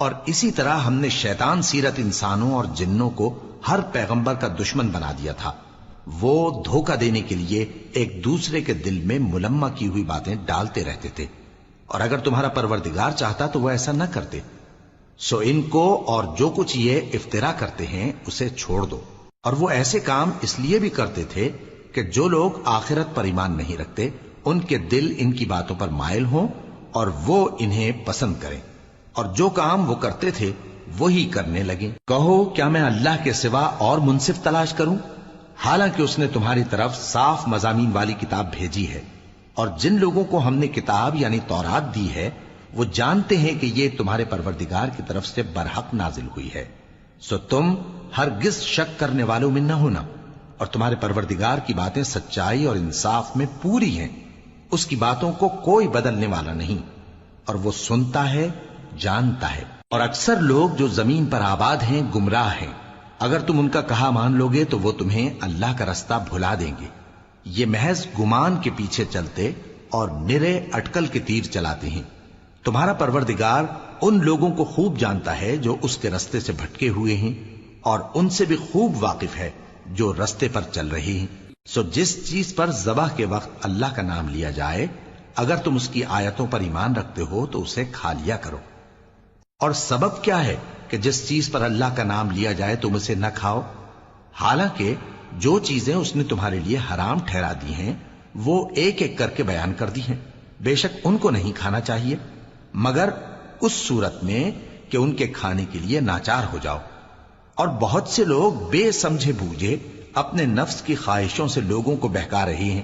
اور اسی طرح ہم نے شیطان سیرت انسانوں اور جنوں کو ہر پیغمبر کا دشمن بنا دیا تھا۔ وہ دھوکہ دینے کے لیے ایک دوسرے کے دل میں ملمہ کی ہوئی باتیں ڈالتے رہتے تھے، اور اگر تمہارا پروردگار چاہتا تو وہ ایسا نہ کرتے۔ سو ان کو اور جو کچھ یہ افطرا کرتے ہیں اسے چھوڑ دو۔ اور وہ ایسے کام اس لیے بھی کرتے تھے کہ جو لوگ آخرت پر ایمان نہیں رکھتے ان کے دل ان کی باتوں پر مائل ہوں اور وہ انہیں پسند کریں، اور جو کام وہ کرتے تھے وہی کرنے لگیں۔ کہو کیا میں اللہ کے سوا اور منصف تلاش کروں، حالانکہ اس نے تمہاری طرف صاف مضامین والی کتاب بھیجی ہے، اور جن لوگوں کو ہم نے کتاب یعنی تورات دی ہے وہ جانتے ہیں کہ یہ تمہارے پروردگار کی طرف سے برحق نازل ہوئی ہے۔ سو تم ہرگز شک کرنے والوں میں نہ ہونا، اور تمہارے پروردگار کی باتیں سچائی اور انصاف میں پوری ہیں، اس کی باتوں کو کوئی بدلنے والا نہیں، اور وہ سنتا ہے جانتا ہے۔ اور اکثر لوگ جو زمین پر آباد ہیں گمراہ ہیں، اگر تم ان کا کہا مان لوگے تو وہ تمہیں اللہ کا رستہ بھلا دیں گے۔ یہ محض گمان کے پیچھے چلتے اور نرے اٹکل کے تیر چلاتے ہیں۔ تمہارا پروردگار ان لوگوں کو خوب جانتا ہے جو اس کے رستے سے بھٹکے ہوئے ہیں، اور ان سے بھی خوب واقف ہے جو رستے پر چل رہے ہیں۔ سو جس چیز پر ذبح کے وقت اللہ کا نام لیا جائے اگر تم اس کی آیتوں پر ایمان رکھتے ہو تو اسے کھا لیا کرو۔ اور سبب کیا ہے کہ جس چیز پر اللہ کا نام لیا جائے تم اسے نہ کھاؤ، حالانکہ جو چیزیں اس نے تمہارے لیے حرام ٹھہرا دی ہیں وہ ایک ایک کر کے بیان کر دی ہیں۔ بے شک ان کو نہیں کھانا چاہیے مگر اس صورت میں کہ ان کے کھانے کے لیے ناچار ہو جاؤ۔ اور بہت سے لوگ بے سمجھے بوجھے اپنے نفس کی خواہشوں سے لوگوں کو بہکا رہے ہیں۔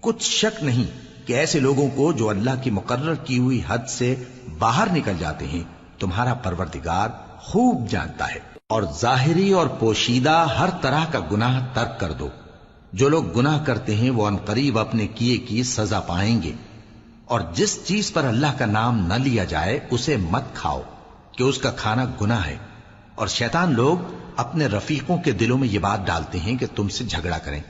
کچھ شک نہیں کہ ایسے لوگوں کو جو اللہ کی مقرر کی ہوئی حد سے باہر نکل جاتے ہیں تمہارا پروردگار خوب جانتا ہے۔ اور ظاہری اور پوشیدہ ہر طرح کا گناہ ترک کر دو۔ جو لوگ گناہ کرتے ہیں وہ عنقریب اپنے کیے کی سزا پائیں گے۔ اور جس چیز پر اللہ کا نام نہ لیا جائے اسے مت کھاؤ کہ اس کا کھانا گناہ ہے۔ اور شیطان لوگ اپنے رفیقوں کے دلوں میں یہ بات ڈالتے ہیں کہ تم سے جھگڑا کریں،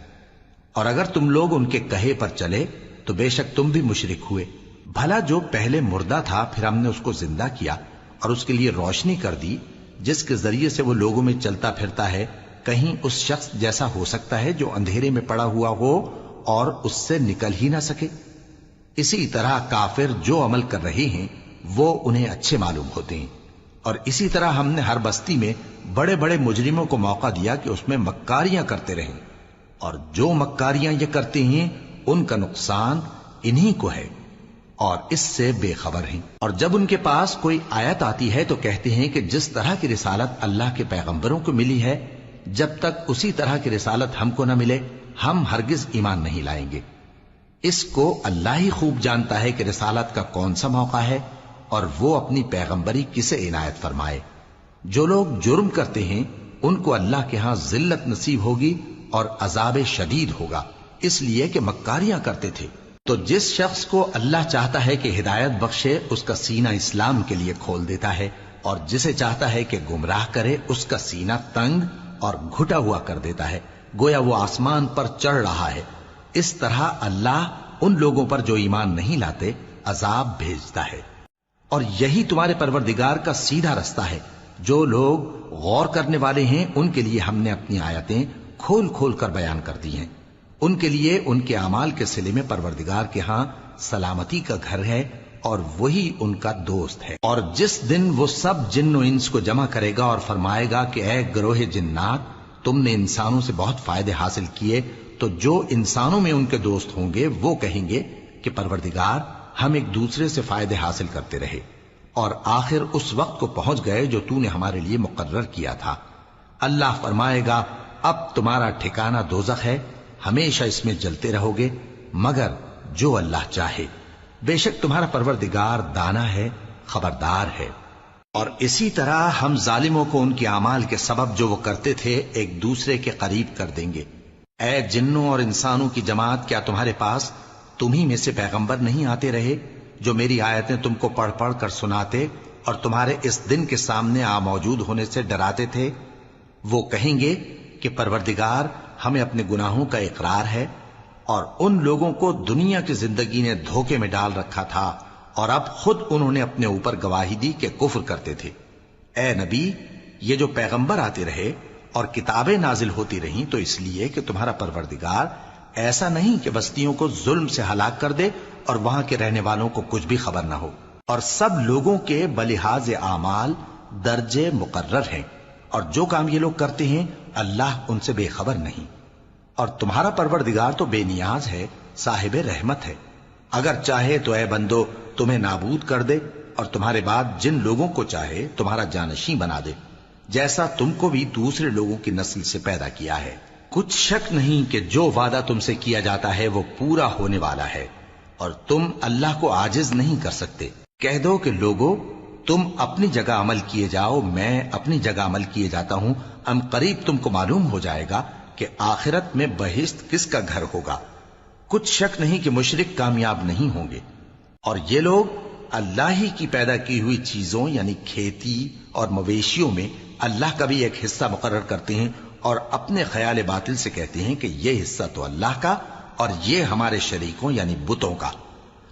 اور اگر تم لوگ ان کے کہے پر چلے تو بے شک تم بھی مشرک ہوئے۔ بھلا جو پہلے مردہ تھا پھر ہم نے اس کو زندہ کیا اور اس کے لیے روشنی کر دی جس کے ذریعے سے وہ لوگوں میں چلتا پھرتا ہے، کہیں اس شخص جیسا ہو سکتا ہے جو اندھیرے میں پڑا ہوا ہو اور اس سے نکل ہی نہ سکے؟ اسی طرح کافر جو عمل کر رہے ہیں وہ انہیں اچھے معلوم ہوتے ہیں۔ اور اسی طرح ہم نے ہر بستی میں بڑے بڑے مجرموں کو موقع دیا کہ اس میں مکاریاں کرتے رہیں، اور جو مکاریاں یہ کرتے ہیں ان کا نقصان انہی کو ہے اور اس سے بے خبر ہیں۔ اور جب ان کے پاس کوئی آیت آتی ہے تو کہتے ہیں کہ جس طرح کی رسالت اللہ کے پیغمبروں کو ملی ہے جب تک اسی طرح کی رسالت ہم کو نہ ملے ہم ہرگز ایمان نہیں لائیں گے۔ اس کو اللہ ہی خوب جانتا ہے کہ رسالت کا کون سا موقع ہے اور وہ اپنی پیغمبری کسے عنایت فرمائے۔ جو لوگ جرم کرتے ہیں ان کو اللہ کے ہاں ذلت نصیب ہوگی اور عذاب شدید ہوگا، اس لیے کہ مکاریاں کرتے تھے۔ تو جس شخص کو اللہ چاہتا ہے کہ ہدایت بخشے اس کا سینہ اسلام کے لیے کھول دیتا ہے، اور جسے چاہتا ہے کہ گمراہ کرے اس کا سینہ تنگ اور گھٹا ہوا کر دیتا ہے، گویا وہ آسمان پر چڑھ رہا ہے۔ اس طرح اللہ ان لوگوں پر جو ایمان نہیں لاتے عذاب بھیجتا ہے۔ اور یہی تمہارے پروردگار کا سیدھا رستہ ہے۔ جو لوگ غور کرنے والے ہیں ان کے لیے ہم نے اپنی آیتیں کھول کھول کر بیان کر دی ہیں۔ ان کے لیے ان کے اعمال کے صلے میں پروردگار کے ہاں سلامتی کا گھر ہے اور وہی ان کا دوست ہے۔ اور جس دن وہ سب جن و انس کو جمع کرے گا اور فرمائے گا کہ اے گروہ جنات، تم نے انسانوں سے بہت فائدے حاصل کیے، تو جو انسانوں میں ان کے دوست ہوں گے وہ کہیں گے کہ پروردگار ہم ایک دوسرے سے فائدے حاصل کرتے رہے اور آخر اس وقت کو پہنچ گئے جو تو نے ہمارے لیے مقرر کیا تھا۔ اللہ فرمائے گا اب تمہارا ٹھکانہ دوزخ ہے، ہمیشہ اس میں جلتے رہو گے مگر جو اللہ چاہے، بے شک تمہارا پروردگار دانا ہے، خبردار ہے۔ اور اسی طرح ہم ظالموں کو ان کے اعمال کے سبب جو وہ کرتے تھے ایک دوسرے کے قریب کر دیں گے۔ اے جنوں اور انسانوں کی جماعت، کیا تمہارے پاس تمہیں میں سے پیغمبر نہیں آتے رہے جو میری آیتیں تم کو پڑھ پڑھ کر سناتے اور تمہارے اس دن کے سامنے موجود ہونے سے ڈراتے تھے؟ وہ کہیں گے کہ پروردگار ہمیں اپنے گناہوں کا اقرار ہے، اور ان لوگوں کو دنیا کی زندگی نے دھوکے میں ڈال رکھا تھا اور اب خود انہوں نے اپنے اوپر گواہی دی کہ کفر کرتے تھے۔ اے نبی، یہ جو پیغمبر آتے رہے اور کتابیں نازل ہوتی رہیں تو اس لیے کہ تمہارا پروردگار ایسا نہیں کہ بستیوں کو ظلم سے ہلاک کر دے اور وہاں کے رہنے والوں کو کچھ بھی خبر نہ ہو، اور سب لوگوں کے بلحاظ اعمال درجے مقرر ہیں، اور جو کام یہ لوگ کرتے ہیں اللہ ان سے بے خبر نہیں، اور تمہارا پروردگار تو بے نیاز ہے، صاحب رحمت ہے۔ اگر چاہے تو اے بندو تمہیں نابود کر دے اور تمہارے بعد جن لوگوں کو چاہے تمہارا جانشین بنا دے، جیسا تم کو بھی دوسرے لوگوں کی نسل سے پیدا کیا ہے۔ کچھ شک نہیں کہ جو وعدہ تم سے کیا جاتا ہے وہ پورا ہونے والا ہے، اور تم اللہ کو عاجز نہیں کر سکتے۔ کہہ دو کہ لوگو تم اپنی جگہ عمل کیے جاؤ، میں اپنی جگہ عمل کیے جاتا ہوں، ان قریب تم کو معلوم ہو جائے گا کہ آخرت میں بہشت کس کا گھر ہوگا۔ کچھ شک نہیں کہ مشرک کامیاب نہیں ہوں گے، اور یہ لوگ اللہ ہی کی پیدا کی ہوئی چیزوں یعنی کھیتی اور مویشیوں میں اللہ کا بھی ایک حصہ مقرر کرتے ہیں، اور اپنے خیال باطل سے کہتے ہیں کہ یہ حصہ تو اللہ کا اور یہ ہمارے شریکوں یعنی بتوں کا۔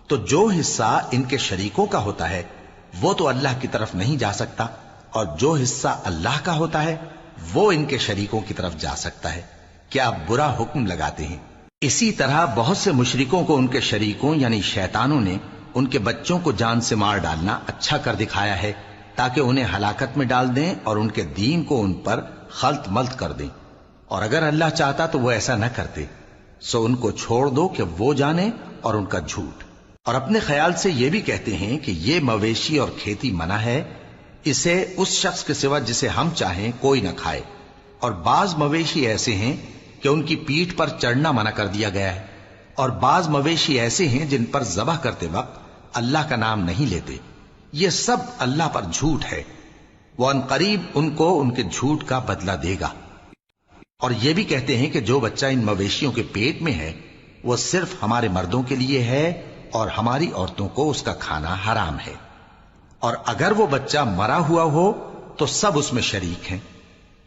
تو جو حصہ ان کے شریکوں کا ہوتا ہے وہ تو اللہ کی طرف نہیں جا سکتا، اور جو حصہ اللہ کا ہوتا ہے وہ ان کے شریکوں کی طرف جا سکتا ہے۔ کیا برا حکم لگاتے ہیں؟ اسی طرح بہت سے مشرکوں کو ان کے شریکوں یعنی شیطانوں نے ان کے بچوں کو جان سے مار ڈالنا اچھا کر دکھایا ہے، تاکہ انہیں ہلاکت میں ڈال دیں اور ان کے دین کو ان پر خلط ملط کر دیں، اور اگر اللہ چاہتا تو وہ ایسا نہ کرتے۔ سو ان کو چھوڑ دو کہ وہ جانے اور ان کا جھوٹ۔ اور اپنے خیال سے یہ بھی کہتے ہیں کہ یہ مویشی اور کھیتی منع ہے، اسے اس شخص کے سوا جسے ہم چاہیں کوئی نہ کھائے، اور بعض مویشی ایسے ہیں کہ ان کی پیٹھ پر چڑھنا منع کر دیا گیا ہے، اور بعض مویشی ایسے ہیں جن پر ذبح کرتے وقت اللہ کا نام نہیں لیتے۔ یہ سب اللہ پر جھوٹ ہے، وہ ان قریب ان کو ان کے جھوٹ کا بدلہ دے گا۔ اور یہ بھی کہتے ہیں کہ جو بچہ ان مویشیوں کے پیٹ میں ہے وہ صرف ہمارے مردوں کے لیے ہے اور ہماری عورتوں کو اس کا کھانا حرام ہے، اور اگر وہ بچہ مرا ہوا ہو تو سب اس میں شریک ہیں،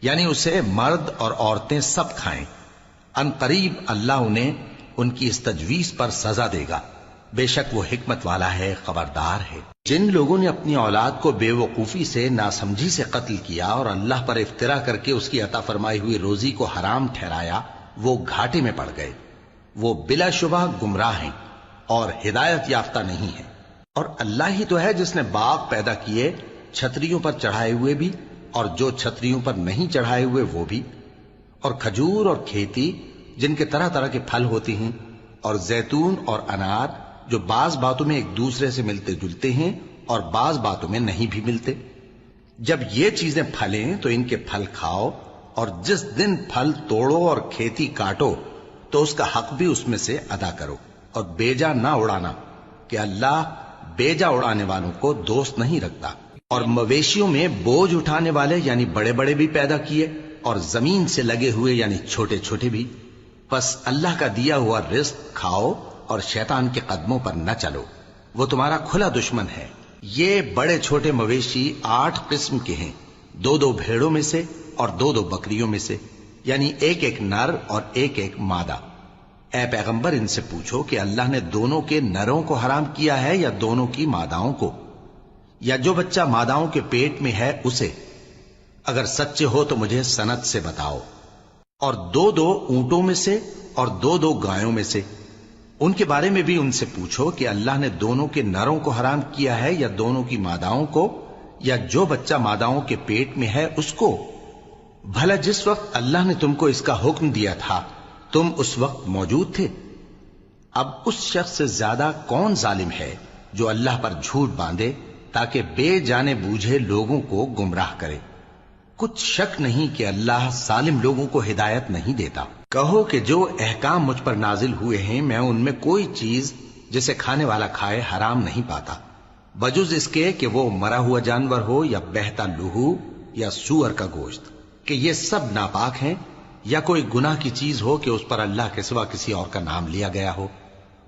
یعنی اسے مرد اور عورتیں سب کھائیں۔ ان قریب اللہ انہیں ان کی اس تجویز پر سزا دے گا، بے شک وہ حکمت والا ہے، خبردار ہے۔ جن لوگوں نے اپنی اولاد کو بے وقوفی سے ناسمجھی سے قتل کیا اور اللہ پر افترا کر کے اس کی عطا فرمائی ہوئی روزی کو حرام ٹھہرایا، وہ گھاٹے میں پڑ گئے، وہ بلا شبہ گمراہ ہیں اور ہدایت یافتہ نہیں ہیں۔ اور اللہ ہی تو ہے جس نے باغ پیدا کیے، چھتریوں پر چڑھائے ہوئے بھی اور جو چھتریوں پر نہیں چڑھائے ہوئے وہ بھی، اور کھجور اور کھیتی جن کے طرح طرح کے پھل ہوتے ہیں، اور زیتون اور انار جو بعض باتوں میں ایک دوسرے سے ملتے جلتے ہیں اور بعض باتوں میں نہیں بھی ملتے۔ جب یہ چیزیں پھلیں تو ان کے پھل کھاؤ، اور جس دن پھل توڑو اور کھیتی کاٹو تو اس کا حق بھی اس میں سے ادا کرو، اور بیجا نہ اڑانا کہ اللہ بیجا اڑانے والوں کو دوست نہیں رکھتا۔ اور مویشیوں میں بوجھ اٹھانے والے یعنی بڑے بڑے بھی پیدا کیے، اور زمین سے لگے ہوئے یعنی چھوٹے چھوٹے بھی۔ پس اللہ کا دیا ہوا رزق کھاؤ اور شیطان کے قدموں پر نہ چلو، وہ تمہارا کھلا دشمن ہے۔ یہ بڑے چھوٹے مویشی 8 قسم کے ہیں، 2 بھیڑوں میں سے اور 2 بکریوں میں سے، یعنی ایک نر اور ایک مادہ۔ اے پیغمبر ان سے پوچھو کہ اللہ نے دونوں کے نروں کو حرام کیا ہے یا دونوں کی ماداؤں کو، یا جو بچہ ماداؤں کے پیٹ میں ہے اسے؟ اگر سچے ہو تو مجھے سند سے بتاؤ۔ اور 2 اونٹوں میں سے اور 2 گایوں میں سے، ان کے بارے میں بھی ان سے پوچھو کہ اللہ نے دونوں کے نروں کو حرام کیا ہے یا دونوں کی ماداؤں کو، یا جو بچہ ماداؤں کے پیٹ میں ہے اس کو؟ بھلا جس وقت اللہ نے تم کو اس کا حکم دیا تھا تم اس وقت موجود تھے؟ اب اس شخص سے زیادہ کون ظالم ہے جو اللہ پر جھوٹ باندھے تاکہ بے جانے بوجھے لوگوں کو گمراہ کرے۔ کچھ شک نہیں کہ اللہ ظالم لوگوں کو ہدایت نہیں دیتا۔ کہو کہ جو احکام مجھ پر نازل ہوئے ہیں میں ان میں کوئی چیز جسے کھانے والا کھائے حرام نہیں پاتا، بجز اس کے کہ وہ مرا ہوا جانور ہو یا بہتا لہو یا سور کا گوشت، کہ یہ سب ناپاک ہیں، یا کوئی گناہ کی چیز ہو کہ اس پر اللہ کے سوا کسی اور کا نام لیا گیا ہو۔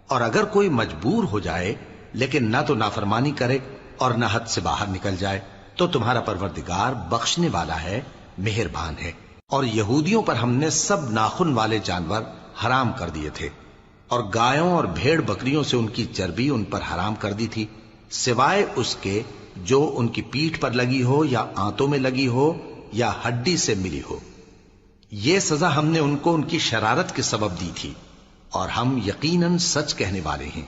اور اگر کوئی مجبور ہو جائے لیکن نہ تو نافرمانی کرے اور نہ حد سے باہر نکل جائے تو تمہارا پروردگار بخشنے والا ہے، مہربان ہے۔ اور یہودیوں پر ہم نے سب ناخن والے جانور حرام کر دیے تھے، اور گایوں اور بھیڑ بکریوں سے ان کی چربی ان پر حرام کر دی تھی، سوائے اس کے جو ان کی پیٹھ پر لگی ہو یا آنتوں میں لگی ہو یا ہڈی سے ملی ہو۔ یہ سزا ہم نے ان کو ان کی شرارت کے سبب دی تھی، اور ہم یقیناً سچ کہنے والے ہیں۔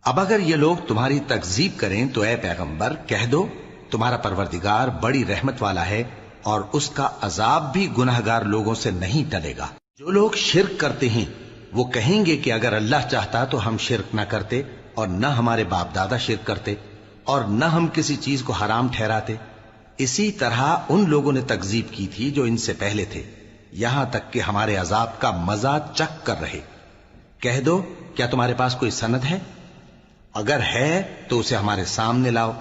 اب اگر یہ لوگ تمہاری تکذیب کریں تو اے پیغمبر کہہ دو تمہارا پروردگار بڑی رحمت والا ہے، اور اس کا عذاب بھی گناہگار لوگوں سے نہیں ٹلے گا۔ جو لوگ شرک کرتے ہیں وہ کہیں گے کہ اگر اللہ چاہتا تو ہم شرک نہ کرتے، اور نہ ہمارے باپ دادا شرک کرتے، اور نہ ہم کسی چیز کو حرام ٹھہراتے۔ اسی طرح ان لوگوں نے تکذیب کی تھی جو ان سے پہلے تھے، یہاں تک کہ ہمارے عذاب کا مزہ چکھ کر رہے۔ کہہ دو کیا تمہارے پاس کوئی سند ہے؟ اگر ہے تو اسے ہمارے سامنے لاؤ۔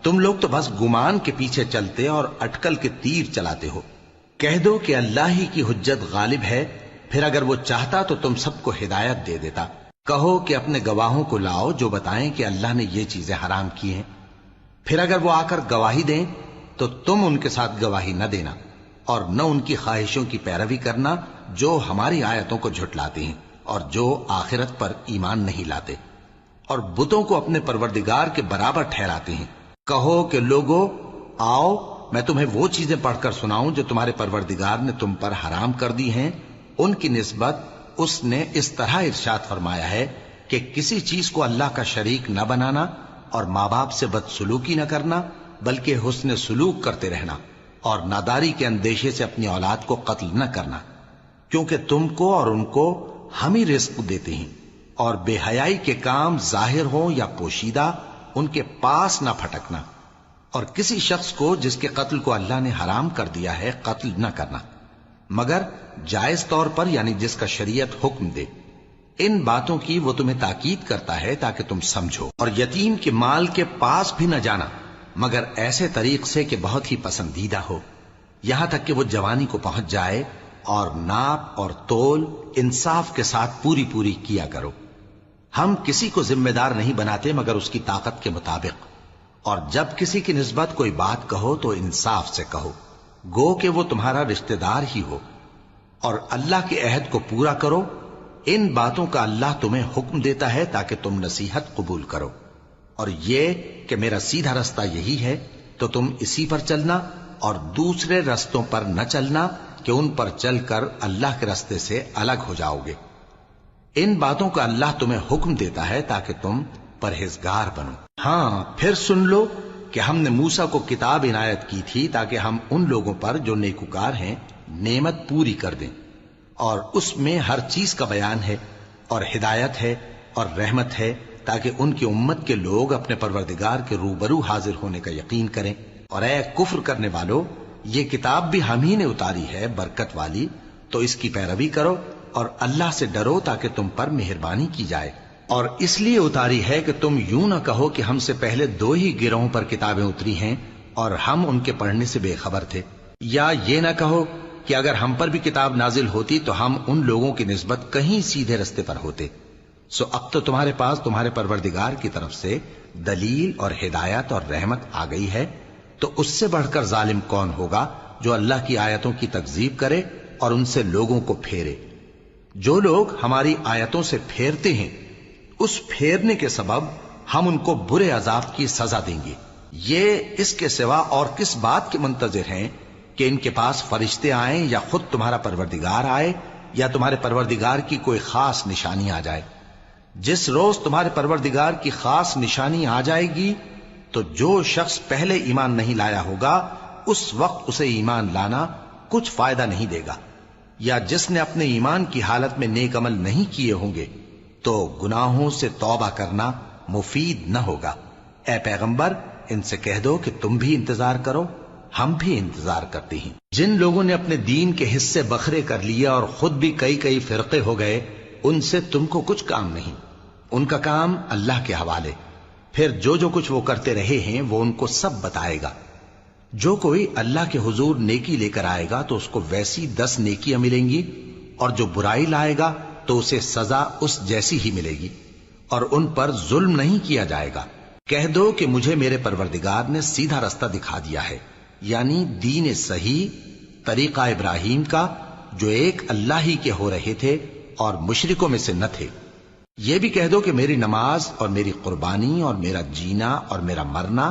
تم لوگ تو بس گمان کے پیچھے چلتے اور اٹکل کے تیر چلاتے ہو۔ کہہ دو کہ اللہ ہی کی حجت غالب ہے، پھر اگر وہ چاہتا تو تم سب کو ہدایت دے دیتا۔ کہو کہ اپنے گواہوں کو لاؤ جو بتائیں کہ اللہ نے یہ چیزیں حرام کی ہیں، پھر اگر وہ آ کر گواہی دیں تو تم ان کے ساتھ گواہی نہ دینا، اور نہ ان کی خواہشوں کی پیروی کرنا جو ہماری آیتوں کو جھٹلاتے ہیں اور جو آخرت پر ایمان نہیں لاتے، اور بتوں کو اپنے پروردگار کے برابر ٹھہراتے ہیں۔ کہو کہ لوگو آؤ میں تمہیں وہ چیزیں پڑھ کر سناؤں جو تمہارے پروردگار نے تم پر حرام کر دی ہیں۔ ان کی نسبت اس نے اس طرح ارشاد فرمایا ہے کہ کسی چیز کو اللہ کا شریک نہ بنانا، اور ماں باپ سے بدسلوکی نہ کرنا، بلکہ حسن سلوک کرتے رہنا، اور ناداری کے اندیشے سے اپنی اولاد کو قتل نہ کرنا، کیونکہ تم کو اور ان کو ہم ہی رزق دیتے ہیں۔ اور بے حیائی کے کام ظاہر ہوں یا پوشیدہ ان کے پاس نہ پھٹکنا، اور کسی شخص کو جس کے قتل کو اللہ نے حرام کر دیا ہے قتل نہ کرنا، مگر جائز طور پر، یعنی جس کا شریعت حکم دے۔ ان باتوں کی وہ تمہیں تاکید کرتا ہے تاکہ تم سمجھو۔ اور یتیم کے مال کے پاس بھی نہ جانا مگر ایسے طریق سے کہ بہت ہی پسندیدہ ہو، یہاں تک کہ وہ جوانی کو پہنچ جائے، اور ناپ اور تول انصاف کے ساتھ پوری پوری کیا کرو۔ ہم کسی کو ذمہ دار نہیں بناتے مگر اس کی طاقت کے مطابق، اور جب کسی کی نسبت کوئی بات کہو تو انصاف سے کہو، گو کہ وہ تمہارا رشتہ دار ہی ہو، اور اللہ کے عہد کو پورا کرو۔ ان باتوں کا اللہ تمہیں حکم دیتا ہے تاکہ تم نصیحت قبول کرو، اور یہ کہ میرا سیدھا رستہ یہی ہے تو تم اسی پر چلنا، اور دوسرے رستوں پر نہ چلنا کہ ان پر چل کر اللہ کے رستے سے الگ ہو جاؤ گے۔ ان باتوں کا اللہ تمہیں حکم دیتا ہے تاکہ تم پرہیزگار بنو۔ ہاں پھر سن لو کہ ہم نے موسیٰ کو کتاب عنایت کی تھی تاکہ ہم ان لوگوں پر جو نیکوکار ہیں نعمت پوری کر دیں، اور اس میں ہر چیز کا بیان ہے، اور ہدایت ہے اور رحمت ہے، تاکہ ان کی امت کے لوگ اپنے پروردگار کے روبرو حاضر ہونے کا یقین کریں۔ اور اے کفر کرنے والو، یہ کتاب بھی ہم ہی نے اتاری ہے برکت والی، تو اس کی پیروی کرو اور اللہ سے ڈرو تاکہ تم پر مہربانی کی جائے۔ اور اس لیے اتاری ہے کہ تم یوں نہ کہو کہ ہم سے پہلے 2 ہی گروہوں پر کتابیں اتری ہیں اور ہم ان کے پڑھنے سے بے خبر تھے، یا یہ نہ کہو کہ اگر ہم پر بھی کتاب نازل ہوتی تو ہم ان لوگوں کی نسبت کہیں سیدھے رستے پر ہوتے۔ سو اب تو تمہارے پاس تمہارے پروردگار کی طرف سے دلیل اور ہدایت اور رحمت آ گئی ہے، تو اس سے بڑھ کر ظالم کون ہوگا جو اللہ کی آیتوں کی تکذیب کرے اور ان سے لوگوں کو پھیرے۔ جو لوگ ہماری آیتوں سے پھیرتے ہیں اس پھیرنے کے سبب ہم ان کو برے عذاب کی سزا دیں گے۔ یہ اس کے سوا اور کس بات کے منتظر ہیں کہ ان کے پاس فرشتے آئیں یا خود تمہارا پروردگار آئے یا تمہارے پروردگار کی کوئی خاص نشانی آ جائے۔ جس روز تمہارے پروردگار کی خاص نشانی آ جائے گی تو جو شخص پہلے ایمان نہیں لایا ہوگا اس وقت اسے ایمان لانا کچھ فائدہ نہیں دے گا، یا جس نے اپنے ایمان کی حالت میں نیک عمل نہیں کیے ہوں گے تو گناہوں سے توبہ کرنا مفید نہ ہوگا۔ اے پیغمبر ان سے کہہ دو کہ تم بھی انتظار کرو، ہم بھی انتظار کرتے ہیں۔ جن لوگوں نے اپنے دین کے حصے بکھرے کر لیے اور خود بھی کئی فرقے ہو گئے، ان سے تم کو کچھ کام نہیں، ان کا کام اللہ کے حوالے۔ پھر جو کچھ وہ کرتے رہے ہیں وہ ان کو سب بتائے گا۔ جو کوئی اللہ کے حضور نیکی لے کر آئے گا تو اس کو ویسی 10 نیکیاں ملیں گی، اور جو برائی لائے گا تو اسے سزا اس جیسی ہی ملے گی، اور ان پر ظلم نہیں کیا جائے گا۔ کہہ دو کہ مجھے میرے پروردگار نے سیدھا رستہ دکھا دیا ہے، یعنی دین صحیح، طریقہ ابراہیم کا، جو ایک اللہ ہی کے ہو رہے تھے اور مشرکوں میں سے نہ تھے۔ یہ بھی کہہ دو کہ میری نماز اور میری قربانی اور میرا جینا اور میرا مرنا